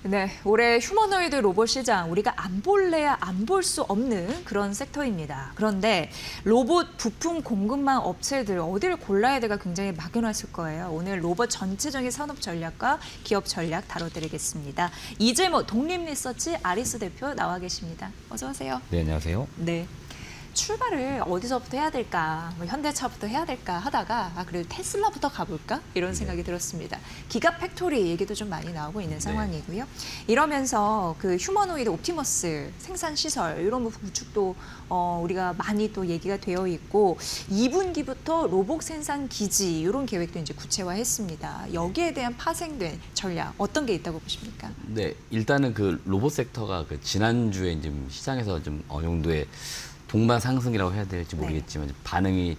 네, 올해 휴머노이드 로봇 시장 우리가 안 볼래야 안 볼 수 없는 그런 섹터입니다. 그런데 로봇 부품 공급망 업체들 어디를 골라야 될까 굉장히 막연했을 거예요. 오늘 로봇 전체적인 산업 전략과 기업 전략 다뤄드리겠습니다. 이재모 독립리서치 아리스 대표 나와 계십니다. 어서 오세요. 네, 안녕하세요. 네. 출발을 어디서부터 해야 될까, 뭐 현대차부터 해야 될까 하다가 그래도 테슬라부터 가볼까 이런 생각이 들었습니다. 기가 팩토리 얘기도 좀 많이 나오고 있는 상황이고요. 이러면서 그 휴머노이드 옵티머스 생산 시설 이런 구축도 우리가 많이 또 얘기가 되어 있고 2분기부터 로봇 생산 기지 이런 계획도 이제 구체화했습니다. 여기에 대한 파생된 전략 어떤 게 있다고 보십니까? 네, 일단은 그 로봇 섹터가 그 지난주에 지금 시장에서 좀 어느 정도의 동반 상승이라고 해야 될지 모르겠지만 반응이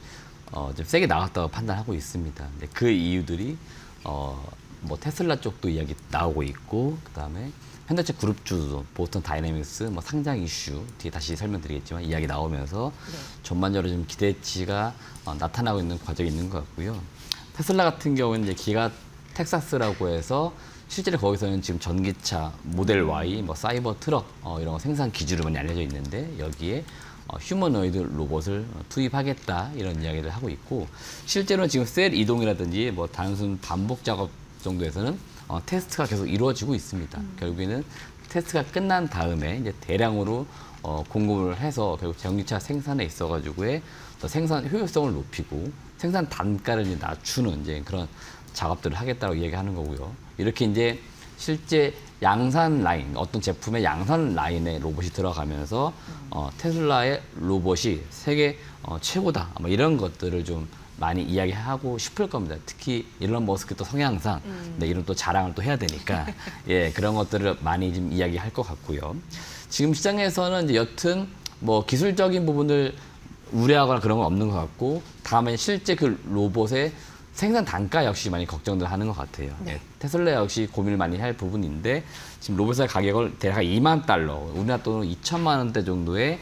좀 세게 나왔다고 판단하고 있습니다. 근데 그 이유들이 뭐 테슬라 쪽도 이야기 나오고 있고 그다음에 현대차 그룹주도 보스턴 다이내믹스 뭐 상장 이슈 뒤에 다시 설명드리겠지만 이야기 나오면서 전반적으로 좀 기대치가 나타나고 있는 과정이 있는 것 같고요. 테슬라 같은 경우는 이제 기가 텍사스라고 해서 실제로 거기서는 지금 전기차 모델 Y, 뭐 사이버 트럭 이런 거 생산 기지로 많이 알려져 있는데 여기에 휴머노이드 로봇을 투입하겠다 이런 이야기를 하고 있고 실제로는 지금 셀 이동이라든지 뭐 단순 반복 작업 정도에서는 테스트가 계속 이루어지고 있습니다. 결국에는 테스트가 끝난 다음에 이제 대량으로 공급을 해서 결국 전기차 생산에 있어가지고의 생산 효율성을 높이고 생산 단가를 이제 낮추는 이제 그런 작업들을 하겠다고 얘기하는 거고요. 이렇게 이제 실제 양산 라인, 어떤 제품의 양산 라인에 로봇이 들어가면서 테슬라의 로봇이 세계 최고다. 아마 이런 것들을 좀 많이 이야기하고 싶을 겁니다. 특히 일론 머스크 또 성향상 네, 이런 또 자랑을 또 해야 되니까 예, 그런 것들을 많이 좀 이야기할 것 같고요. 지금 시장에서는 이제 여튼 뭐 기술적인 부분을 우려하거나 그런 건 없는 것 같고 다음에 실제 그 로봇의 생산 단가 역시 많이 걱정들 하는 것 같아요. 네. 테슬라 역시 고민을 많이 할 부분인데 지금 로봇의 가격을 대략 2만 달러, 우리나라 돈으로 2천만 원대 정도에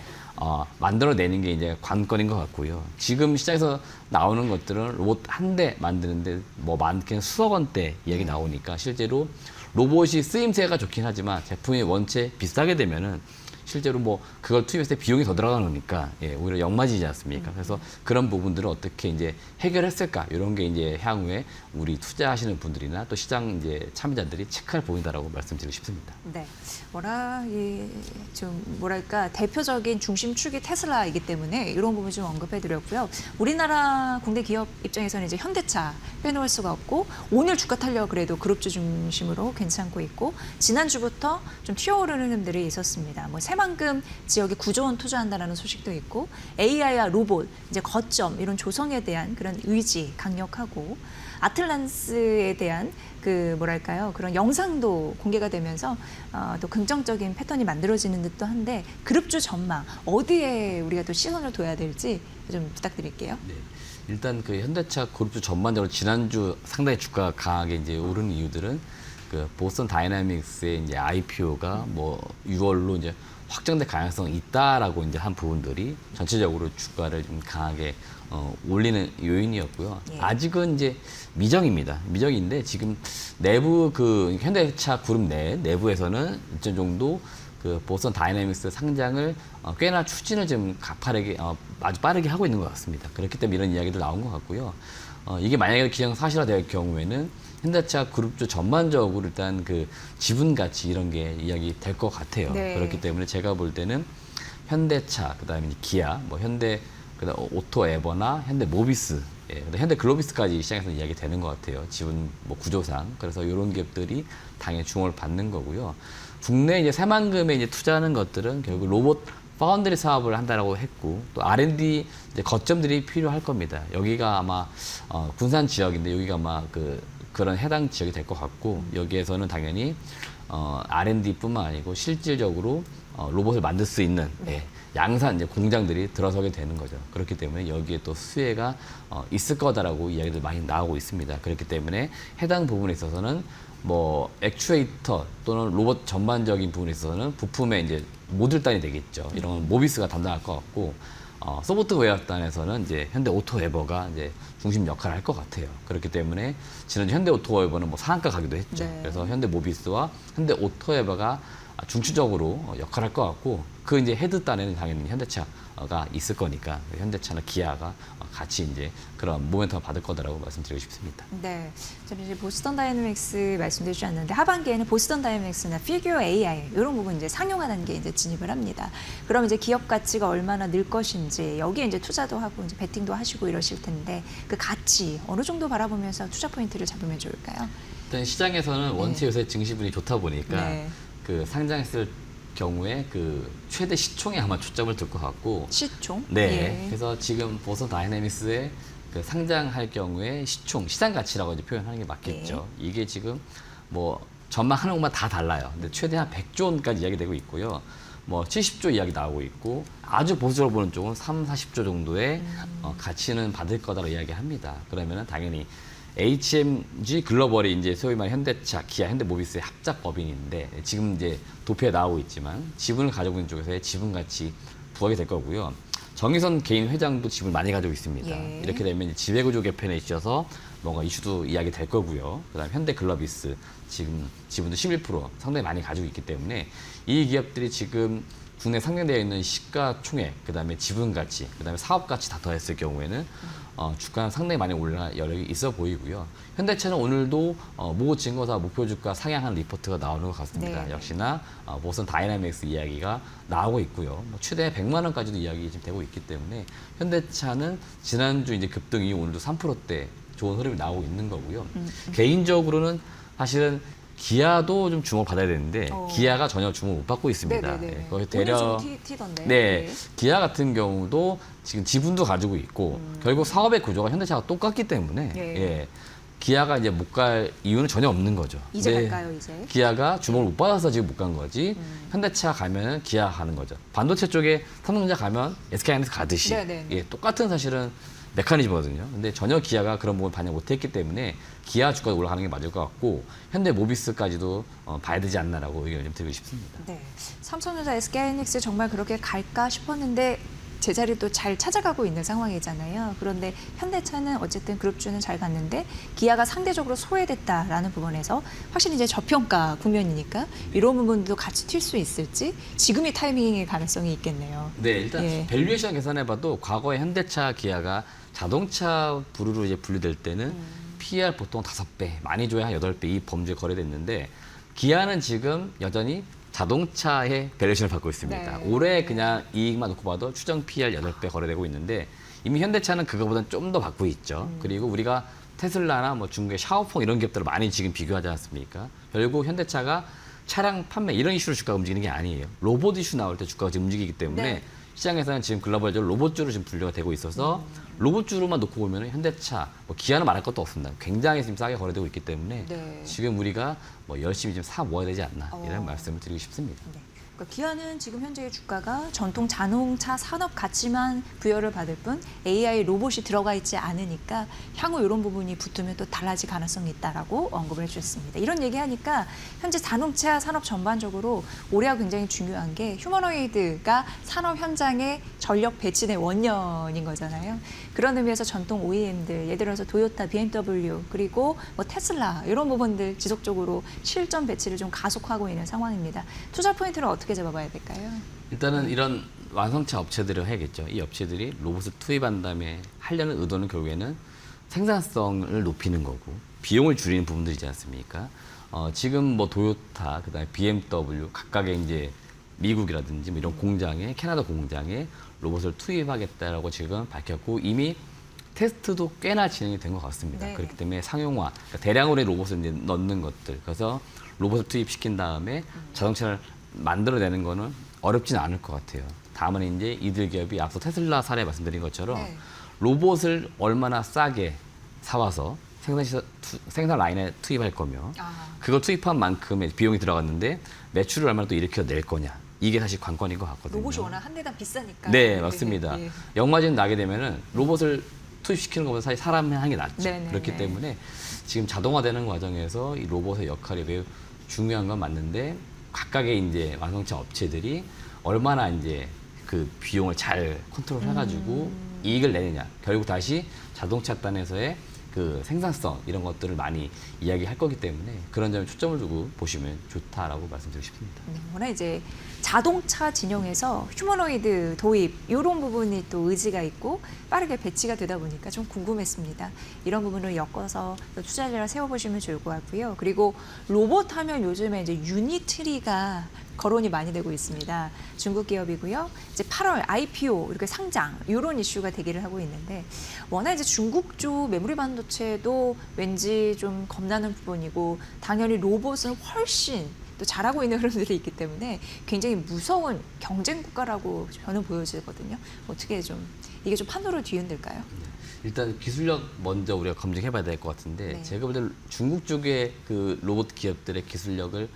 만들어내는 게 이제 관건인 것 같고요. 지금 시장에서 나오는 것들은 로봇 한 대 만드는데 뭐 많게는 수억 원대 이야기 나오니까 실제로 로봇이 쓰임새가 좋긴 하지만 제품이 원체 비싸게 되면은 실제로 뭐 그걸 투입했을 때 비용이 더 들어가니까 예, 오히려 역맞이지 않습니까? 그래서 그런 부분들을 어떻게 이제 해결했을까 이런 게 이제 향후에 우리 투자하시는 분들이나 또 시장 이제 참여자들이 체크할 부분이다라고 말씀드리고 싶습니다. 네, 뭐랄까 대표적인 중심축이 테슬라이기 때문에 이런 부분 좀 언급해드렸고요. 우리나라 국내 기업 입장에서는 이제 현대차 빼놓을 수가 없고 오늘 주가 탄력 그래도 그룹주 중심으로 괜찮고 있고 지난주부터 좀 튀어오르는 흐름들이 있었습니다. 뭐 새만금 지역에 9조 원 투자한다는 소식도 있고 AI와 로봇 이제 거점 이런 조성에 대한 그런 의지 강력하고 아틀란스에 대한 그 뭐랄까요 그런 영상도 공개가 되면서 또 긍정적인 패턴이 만들어지는 듯도 한데 그룹주 전망 어디에 우리가 또 시선을 둬야 될지 좀 부탁드릴게요. 네. 일단 그 현대차 그룹주 전반적으로 지난주 상당히 주가가 강하게 이제 오른 이유들은 그 보스턴 다이내믹스의 이제 IPO가 뭐 6월로 이제 확정될 가능성이 있다라고 이제 한 부분들이 전체적으로 주가를 좀 강하게 올리는 요인이었고요. 예. 아직은 이제 미정입니다. 미정인데 지금 내부 그 현대차 그룹 내부에서는 일정 정도 그 보스턴 다이내믹스 상장을 꽤나 추진을 좀 가파르게 아주 빠르게 하고 있는 것 같습니다. 그렇기 때문에 이런 이야기도 나온 것 같고요. 이게 만약에 기정 사실화될 경우에는 현대차 그룹주 전반적으로 일단 그 지분 가치 이런 게 이야기 될 것 같아요. 네. 그렇기 때문에 제가 볼 때는 현대차, 그다음에 기아, 뭐 현대 그다음 오토 에버나 현대 모비스, 예, 현대 글로비스까지 시장에서 이야기 되는 것 같아요. 지분 뭐 구조상. 그래서 이런 기업들이 당연히 주목을 받는 거고요. 국내 이제 새만금에 이제 투자하는 것들은 결국 로봇 파운드리 사업을 한다라고 했고 또 R&D 이제 거점들이 필요할 겁니다. 여기가 아마 군산 지역인데 여기가 아마 그런 해당 지역이 될 것 같고 여기에서는 당연히 R&D뿐만 아니고 실질적으로 로봇을 만들 수 있는 예, 양산 이제 공장들이 들어서게 되는 거죠. 그렇기 때문에 여기에 또 수혜가 있을 거다라고 이야기들 많이 나오고 있습니다. 그렇기 때문에 해당 부분에 있어서는 뭐 액추에이터 또는 로봇 전반적인 부분에 있어서는 부품의 이제 모듈단이 되겠죠. 이런 건 모비스가 담당할 것 같고 소프트웨어단에서는 이제 현대 오토웨버가 이제 중심 역할을 할 것 같아요. 그렇기 때문에 지난주 현대 오토웨버는 뭐 상한가 가기도 했죠. 네. 그래서 현대 모비스와 현대 오토웨버가 중추적으로 역할을 할 것 같고 그 이제 헤드단에는 당연히 현대차가 있을 거니까 현대차나 기아가 같이 이제 그런 모멘텀을 받을 거다라고 말씀드리고 싶습니다. 네, 지금 이제 보스턴 다이내믹스 말씀해 주셨는데 하반기에는 보스턴 다이내믹스나 피규어 AI 이런 부분 이제 상용화 단계에 이제 진입을 합니다. 그럼 이제 기업 가치가 얼마나 늘 것인지 여기에 이제 투자도 하고 이제 베팅도 하시고 이러실 텐데 그 가치 어느 정도 바라보면서 투자 포인트를 잡으면 좋을까요? 일단 시장에서는 원체 요새 증시분이 좋다 보니까 네. 그 상장했을 경우에 그 최대 시총에 아마 초점을 둘 것 같고 시총? 네. 예. 그래서 지금 보스턴 다이내믹스의 그 상장할 경우에 시총, 시장 가치라고 이제 표현하는 게 맞겠죠. 이게 지금 뭐 전망하는 것만 다 달라요. 근데 최대한 100조 원까지 이야기되고 있고요. 뭐 70조 이야기 나오고 있고 아주 보수적으로 보는 쪽은 3, 40조 정도의 가치는 받을 거다라고 이야기합니다. 그러면은 당연히 HMG 글로벌이 이제 소위 말해 현대차, 기아, 현대모비스의 합작 법인인데 지금 이제 도표에 나오고 있지만 지분을 가지고 있는 쪽에서의 지분 가치 부각이 될 거고요. 정의선 개인 회장도 지분을 많이 가지고 있습니다. 예. 이렇게 되면 이제 지배구조 개편에 있어서 뭔가 이슈도 이야기 될 거고요. 그다음 현대글로비스 지금 지분도 11% 상당히 많이 가지고 있기 때문에 이 기업들이 지금 국내 상장되어 있는 시가총액, 그다음에 지분 가치, 그다음에 사업 가치 다 더했을 경우에는 주가는 상당히 많이 올라갈 여력이 있어 보이고요. 현대차는 오늘도 모 증거사 목표 주가 상향한 리포트가 나오는 것 같습니다. 네. 역시나 보스턴 다이내믹스 이야기가 나오고 있고요. 뭐 최대 100만 원까지도 이야기 지금 되고 있기 때문에 현대차는 지난주 이제 급등 이후 오늘도 3%대 좋은 흐름이 나오고 있는 거고요. 개인적으로는 사실은 기아도 좀 주목을 받아야 되는데 기아가 전혀 주목을 못 받고 있습니다. 네네네. 거의 오늘 좀 튀던데. 네, 기아 같은 경우도 지금 지분도 가지고 있고 결국 사업의 구조가 현대차가 똑같기 때문에 예. 예, 기아가 이제 못 갈 이유는 전혀 없는 거죠. 이제 네, 갈까요, 이제? 기아가 주목을 못 받아서 지금 못 간 거지. 현대차 가면은 기아 가는 거죠. 반도체 쪽에 삼성전자 가면 SK하이닉스 가듯이 네네. 예, 똑같은 사실은 메커니즘이거든요. 근데 전혀 기아가 그런 부분을 반영 못했기 때문에 기아 주가가 올라가는 게 맞을 것 같고 현대모비스까지도 봐야 되지 않나라고 의견을 좀 드리고 싶습니다. 네. 삼성전자, SK하이닉스 정말 그렇게 갈까 싶었는데 제자리 또 잘 찾아가고 있는 상황이잖아요. 그런데 현대차는 어쨌든 그룹주는 잘 갔는데 기아가 상대적으로 소외됐다라는 부분에서 확실히 이제 저평가 국면이니까 이런 부분도 같이 튈 수 있을지 지금이 타이밍의 가능성이 있겠네요. 네, 일단 예. 밸류에이션 계산해봐도 과거에 현대차, 기아가 자동차 부류로 이제 분류될 때는 PER 보통 5배, 많이 줘야 한 8배 이 범주에 거래됐는데 기아는 지금 여전히 자동차의 밸류에이션을 받고 있습니다. 네. 올해 그냥 이익만 놓고 봐도 추정 PER 8배 거래되고 있는데 이미 현대차는 그거보다는 좀 더 받고 있죠. 그리고 우리가 테슬라나 뭐 중국의 샤오펑 이런 기업들을 많이 지금 비교하지 않습니까? 결국 현대차가 차량 판매 이런 이슈로 주가가 움직이는 게 아니에요. 로봇 이슈 나올 때 주가가 지금 움직이기 때문에 네. 시장에서는 지금 글로벌적으로 로봇주로 지금 분류가 되고 있어서 로봇주로만 놓고 보면 현대차, 뭐 기아는 말할 것도 없습니다. 굉장히 지금 싸게 거래되고 있기 때문에 네. 지금 우리가 뭐 열심히 좀 사 모아야 되지 않나 이런 어. 말씀을 드리고 싶습니다. 네. 그러니까 기아는 지금 현재의 주가가 전통 자동차 산업 가치만 부여를 받을 뿐 AI 로봇이 들어가 있지 않으니까 향후 이런 부분이 붙으면 또 달라질 가능성이 있다라고 언급을 해주셨습니다. 이런 얘기하니까 현재 자동차 산업 전반적으로 올해가 굉장히 중요한 게 휴머노이드가 산업 현장에 전력 배치된 원년인 거잖아요. 그런 의미에서 전통 OEM들, 예를 들어서 도요타, BMW 그리고 뭐 테슬라 이런 부분들 지속적으로 실전 배치를 좀 가속하고 있는 상황입니다. 투자 포인트를 어떻게 잡아봐야 될까요? 일단은 이런 완성차 업체들을 해야겠죠. 이 업체들이 로봇을 투입한 다음에 하려는 의도는 결국에는 생산성을 높이는 거고 비용을 줄이는 부분들이지 않습니까? 지금 뭐 도요타, 그다음에 BMW 각각의 이제 미국이라든지 뭐 이런 공장에 캐나다 공장에 로봇을 투입하겠다라고 지금 밝혔고 이미 테스트도 꽤나 진행이 된 것 같습니다. 네. 그렇기 때문에 상용화, 그러니까 대량으로의 로봇을 이제 넣는 것들, 그래서 로봇을 투입시킨 다음에 자동차를 만들어내는 거는 어렵지는 않을 것 같아요. 다만 이제 이들 기업이 앞서 테슬라 사례 말씀드린 것처럼 네. 로봇을 얼마나 싸게 사와서 생산 라인에 투입할 거며 그걸 투입한 만큼의 비용이 들어갔는데 매출을 얼마나 또 일으켜낼 거냐. 이게 사실 관건인 것 같거든요. 로봇이 워낙 한 대당 비싸니까. 네, 맞습니다. 네. 역마진 나게 되면은 로봇을 투입시키는 것보다 사실 사람이 하는 게 낫죠. 네네네. 그렇기 때문에 지금 자동화되는 과정에서 이 로봇의 역할이 매우 중요한 건 맞는데 각각의 이제 완성차 업체들이 얼마나 이제 그 비용을 잘 컨트롤해가지고 이익을 내느냐. 결국 다시 자동차 단에서의 그 생산성 이런 것들을 많이 이야기할 거기 때문에 그런 점에 초점을 두고 보시면 좋다라고 말씀드리고 싶습니다. 워낙 이제 자동차 진영에서 휴머노이드 도입 이런 부분이 또 의지가 있고 빠르게 배치가 되다 보니까 좀 궁금했습니다. 이런 부분을 엮어서 또 투자 전략을 세워보시면 좋을 것 같고요. 그리고 로봇 하면 요즘에 이제 유니트리가 거론이 많이 되고 있습니다. 중국 기업이고요. 이제 8월 IPO 이렇게 상장 이런 이슈가 대기를 하고 있는데 워낙 이제 중국 쪽 메모리 반도체도 왠지 좀 겁나는 부분이고 당연히 로봇은 훨씬 또 잘하고 있는 흐름들이 있기 때문에 굉장히 무서운 경쟁 국가라고 저는 보여지거든요. 어떻게 좀 이게 좀 판도를 뒤흔들까요? 일단 기술력 먼저 우리가 검증해봐야 될 것 같은데 네. 제가 볼 때 중국 쪽의 그 로봇 기업들의 기술력을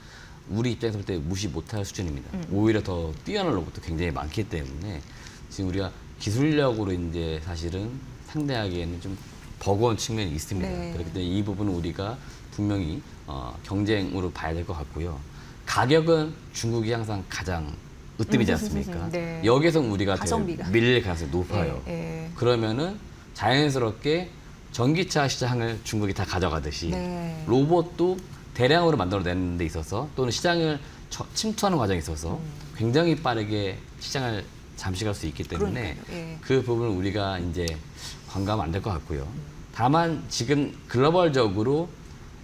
우리 입장에서 볼 때 무시 못할 수준입니다. 오히려 더 뛰어난 로봇도 굉장히 많기 때문에 지금 우리가 기술력으로 이제 사실은 상대하기에는 좀 버거운 측면이 있습니다. 네. 그렇기 때문에 이 부분은 우리가 분명히 경쟁으로 봐야 될 것 같고요. 가격은 중국이 항상 가장 으뜸이지 않습니까? 네. 여기서 우리가 가성비가. 밀릴 가능성이 높아요. 예, 예. 그러면은 자연스럽게 전기차 시장을 중국이 다 가져가듯이 네. 로봇도 대량으로 만들어내는 데 있어서 또는 시장을 침투하는 과정에 있어서 굉장히 빠르게 시장을 잠식할 수 있기 때문에 그러니까요. 예. 그 부분을 우리가 이제 관가하면 안 될 것 같고요. 다만 지금 글로벌적으로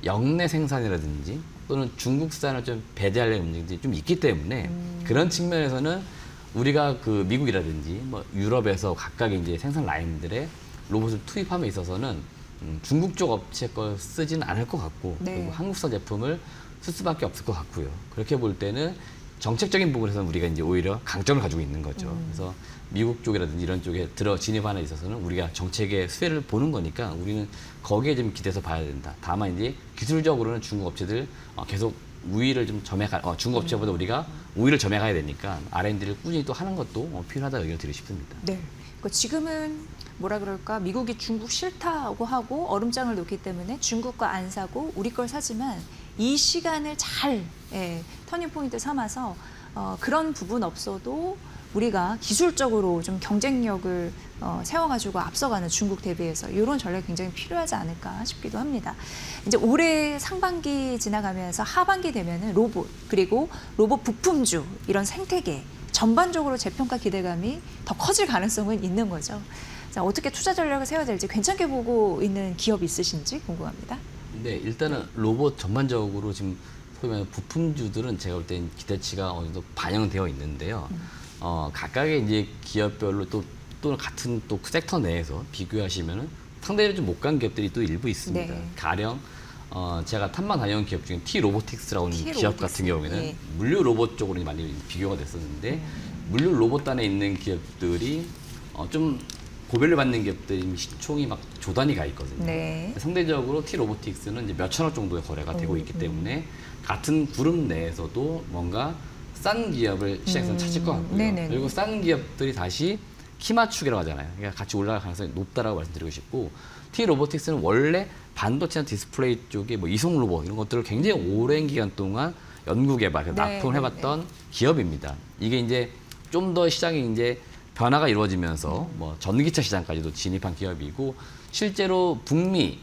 역내 생산이라든지 또는 중국산을 좀 배제하려는 움직임이 좀 있기 때문에 그런 측면에서는 우리가 그 미국이라든지 뭐 유럽에서 각각의 이제 생산 라인들의 로봇을 투입함에 있어서는 중국 쪽 업체 걸 쓰지는 않을 것 같고 네. 그리고 한국산 제품을 쓸 수밖에 없을 것 같고요. 그렇게 볼 때는 정책적인 부분에서는 우리가 이제 오히려 강점을 가지고 있는 거죠. 그래서 미국 쪽이라든지 이런 쪽에 진입하는 데 있어서는 우리가 정책의 수혜를 보는 거니까 우리는 거기에 좀 기대서 봐야 된다. 다만 이제 기술적으로는 중국 업체들 계속 우위를 좀 중국 업체보다 우리가 우위를 점해가야 되니까 R&D를 꾸준히 또 하는 것도 필요하다 의견을 드리고 싶습니다. 네. 그러니까 지금은 뭐라 그럴까 미국이 중국 싫다고 하고 얼음장을 놓기 때문에 중국 거 안 사고 우리 걸 사지만 이 시간을 잘 터닝 포인트 삼아서 그런 부분 없어도 우리가 기술적으로 좀 경쟁력을 세워가지고 앞서가는 중국 대비해서 이런 전략이 굉장히 필요하지 않을까 싶기도 합니다. 이제 올해 상반기 지나가면서 하반기 되면은 로봇 그리고 로봇 부품주 이런 생태계 전반적으로 재평가 기대감이 더 커질 가능성은 있는 거죠. 자, 어떻게 투자 전략을 세워야 될지 괜찮게 보고 있는 기업 있으신지 궁금합니다. 네, 일단은 로봇 전반적으로 지금 소위 말하는 부품주들은 제가 볼 땐 기대치가 어느 정도 반영되어 있는데요. 각각의 이제 기업별로 또는 같은 또 섹터 내에서 비교하시면은 상대적으로 좀 못 간 기업들이 또 일부 있습니다. 네. 가령 제가 탐만 다녀온 기업 중에 T-로보틱스라고 하는 기업 T-로보틱스. 같은 경우에는 예. 물류 로봇 쪽으로 많이 비교가 됐었는데 물류 로봇단에 있는 기업들이 좀 고별을 받는 기업들이 시총이 막 조단위 가 있거든요. 네. 상대적으로 T-로보틱스는 이제 몇천억 정도의 거래가 되고 있기 때문에 같은 그룹 내에서도 뭔가 싼 기업을 시장에서 찾을 것 같고요. 네네네. 그리고 싼 기업들이 다시 키 맞추기라고 하잖아요. 그러니까 같이 올라갈 가능성이 높다라고 말씀드리고 싶고 T-로보틱스는 원래 반도체나 디스플레이 쪽에 뭐 이송 로봇 이런 것들을 굉장히 오랜 기간 동안 연구 개발, 네, 납품을 해봤던 기업입니다. 이게 이제 좀 더 시장이 이제 변화가 이루어지면서 뭐 전기차 시장까지도 진입한 기업이고 실제로 북미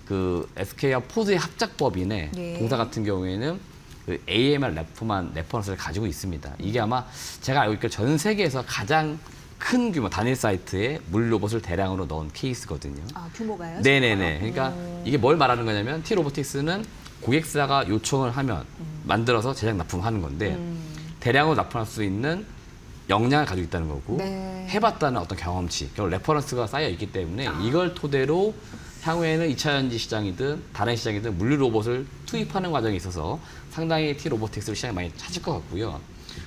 그 SK와 포드의 합작법인의 예. 동사 같은 경우에는 그 AMR 레퍼런스를 가지고 있습니다. 이게 아마 제가 알고 있기로 전 세계에서 가장 큰 규모 단일 사이트에 물 로봇을 대량으로 넣은 케이스거든요. 아, 규모가요? 네네네. 그러니까 이게 뭘 말하는 거냐면 T-로보틱스는 고객사가 요청을 하면 만들어서 제작 납품하는 건데 대량으로 납품할 수 있는 역량을 가지고 있다는 거고 네. 해봤다는 어떤 경험치, 결국 레퍼런스가 쌓여 있기 때문에 이걸 토대로 향후에는 2차 전지 시장이든 다른 시장이든 물류 로봇을 투입하는 과정에 있어서 상당히 T-로보틱스를 시장에 많이 찾을 것 같고요.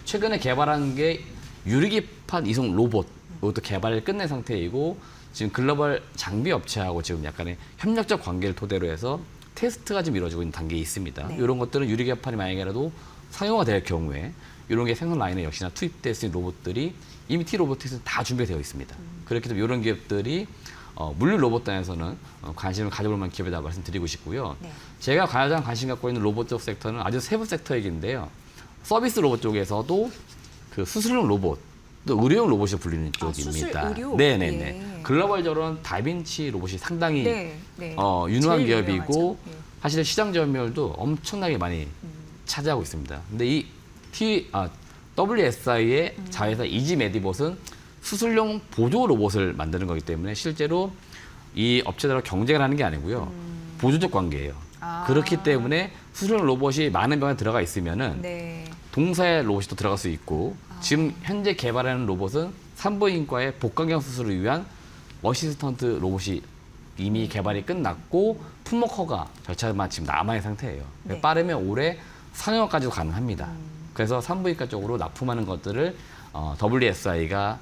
최근에 개발한 게 유리기판 이송 로봇, 이것도 개발을 끝낸 상태이고 지금 글로벌 장비 업체하고 지금 약간의 협력적 관계를 토대로 해서 테스트가 지금 이루어지고 있는 단계에 있습니다. 네. 이런 것들은 유리기판이 만약에라도 상용화 될 경우에 이런 게 생산 라인에 역시나 투입될 수 있는 로봇들이 이미 T-로보틱스는 다 준비되어 있습니다. 그렇기 때문에 이런 기업들이 물류 로봇단에서는 관심을 가져볼 만한 기업이다 말씀드리고 싶고요. 네. 제가 가장 관심 갖고 있는 로봇 쪽 섹터는 아주 세부 섹터이긴데요. 서비스 로봇 쪽에서도 그 수술용 로봇 또 의료용 로봇이 불리는 쪽입니다. 수술 의료? 네네네. 예. 글로벌적으로는 다빈치 로봇이 상당히 네, 네. 유능한 제일 기업이고 유명하죠. 예. 사실 시장 점유율도 엄청나게 많이 차지하고 있습니다. 근데 이 WSI의 자회사 이지메디봇은 수술용 보조 로봇을 만드는 거기 때문에 실제로 이 업체들과 경쟁을 하는 게 아니고요. 보조적 관계예요. 아. 그렇기 때문에 수술용 로봇이 많은 병원에 들어가 있으면은 네. 동사의 로봇이 또 들어갈 수 있고 지금 현재 개발하는 로봇은 산부인과의 복강경 수술을 위한 어시스턴트 로봇이 이미 개발이 끝났고 품목 허가 절차만 지금 남아있는 상태예요. 네. 빠르면 올해 상용화까지도 가능합니다. 그래서 산부인과 쪽으로 납품하는 것들을 WSI가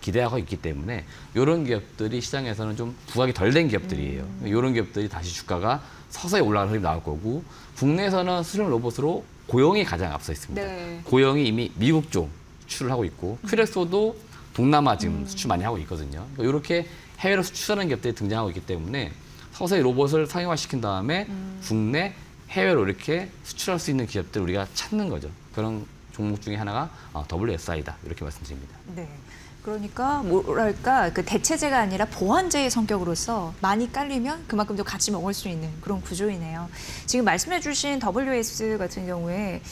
기대하고 있기 때문에 이런 기업들이 시장에서는 좀 부각이 덜 된 기업들이에요. 이런 기업들이 다시 주가가 서서히 올라가는 흐름이 나올 거고 국내에서는 수령 로봇으로 고영이 가장 앞서 있습니다. 네. 고영이 이미 미국 쪽 수출을 하고 있고 큐렉소도 동남아 지금 수출 많이 하고 있거든요. 그러니까 이렇게 해외로 수출하는 기업들이 등장하고 있기 때문에 서서히 로봇을 상용화시킨 다음에 국내 해외로 이렇게 수출할 수 있는 기업들을 우리가 찾는 거죠. 그런 종목 중에 하나가 WSI다 이렇게 말씀드립니다. 네. 그러니까 뭐랄까 그 대체제가 아니라 보완제의 성격으로서 많이 깔리면 그만큼 더 같이 먹을 수 있는 그런 구조이네요. 지금 말씀해주신 WS 같은 경우에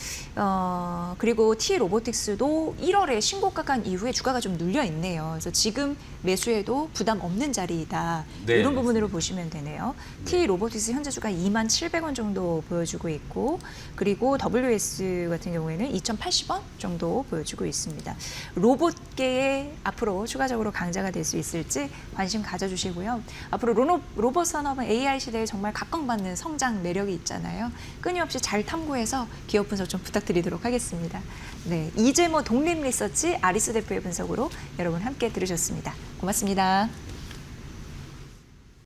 그리고 T 로보틱스도 1월에 신고가 간 이후에 주가가 좀 눌려 있네요. 그래서 지금 매수해도 부담 없는 자리이다. 네, 이런 부분으로 보시면 되네요. T 로보틱스 현재 주가 27,000원 정도 보여주고 있고 그리고 WS 같은 경우에는 2,080원 정도 보여주고 있습니다. 로봇계의 앞으로 추가적으로 강자가 될 수 있을지 관심 가져주시고요. 앞으로 로봇 산업은 AI 시대에 정말 각광받는 성장 매력이 있잖아요. 끊임없이 잘 탐구해서 기업 분석 좀 부탁드리도록 하겠습니다. 네, 이재모 독립리서치 아리스 대표의 분석으로 여러분 함께 들으셨습니다. 고맙습니다.